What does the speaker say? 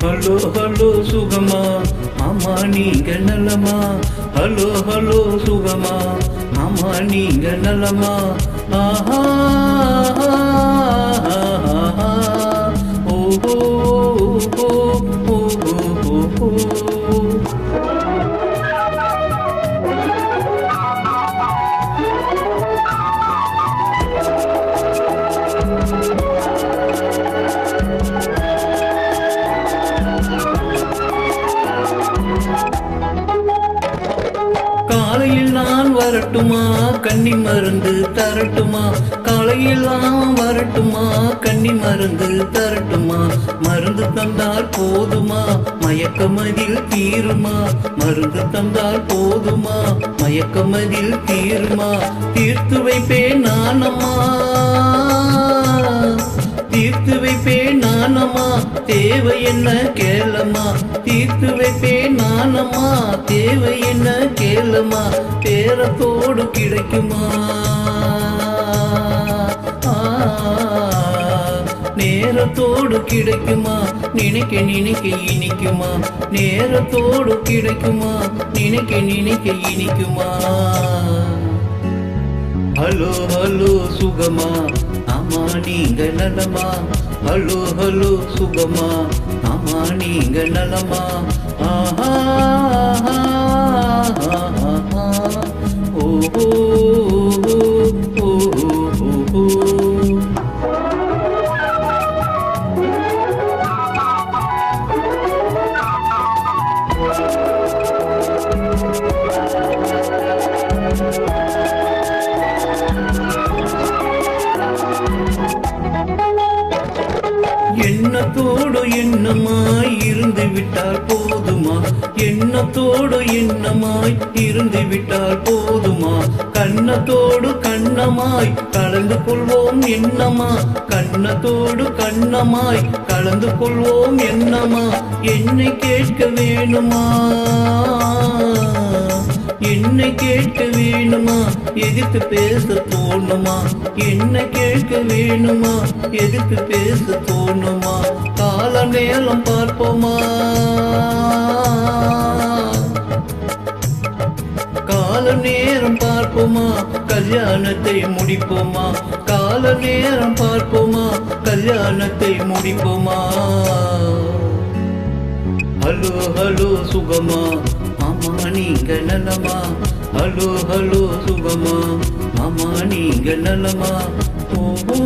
Hello hello சுகமா ஆமா நீங்க நலமா? ஹலோ ஹலோ சுகமா ஆமா நீங்க நலமா? ஆஹா ஓஹோ ஓஹோ. காலையில் நான் வரட்டுமா கன்னி மருந்து தரட்டுமா? காலையில் நான் வரட்டுமா கன்னி மருந்து தரட்டுமா? மருந்து தந்தால் போதுமா மயக்கமதில் தீருமா? மருந்து தந்தால் போதுமா மயக்கமதில் தீருமா? தீர்த்து வைப்பேன் நானம்மா, தீர்த்து வைப்பேன் நானம்மா, தேவை என்ன கேளம்மா? தீர்த்து வைப்பேன் நானம்மா, தேவை என்ன கேளம்மா? பேரத்தோடு கிடைக்குமா? நேரத்தோடு கிடைக்குமா? நினைக்க நினைக்க இனிக்குமா? நேரத்தோடு கிடைக்குமா? நினைக்க நினைக்க இனிக்குமா? ஹலோ ஹலோ சுகமா ஆமா நீங்க நலமா? ஹலோ ஹலோ சுகமா ஆமா நீங்க நலமா? ஆஹா ஓஹோ ஓஹோ. எண்ணத்தோடு எண்ணமாய் இருந்து விட்டால் போதுமா? எண்ணத்தோடு எண்ணமாய் இருந்து விட்டால் போதுமா? கண்ணத்தோடு கண்ணமாய் கலந்து கொள்வோம் என்னமா? கண்ணத்தோடு கண்ணமாய் கலந்து கொள்வோம் என்னமா? என்னை கேட்க வேணுமா? என்னை கேட்க வேணுமா? எதிர்த்து பேச தோணுமா? என்ன கேட்க வேணுமா? எதிர்த்து பேச தோணுமா? கால நேரம் பார்ப்போமா? கால நேரம் பார்ப்போமா? கல்யாணத்தை முடிப்போமா? கால நேரம் பார்ப்போமா? கல்யாணத்தை முடிப்போமா? ஹலோ ஹலோ சுகமா ஆமா நீங்க நலமா? ஹலோ ஹலோ சுகமா ஆமா நீங்க நலமா? ஓஹோ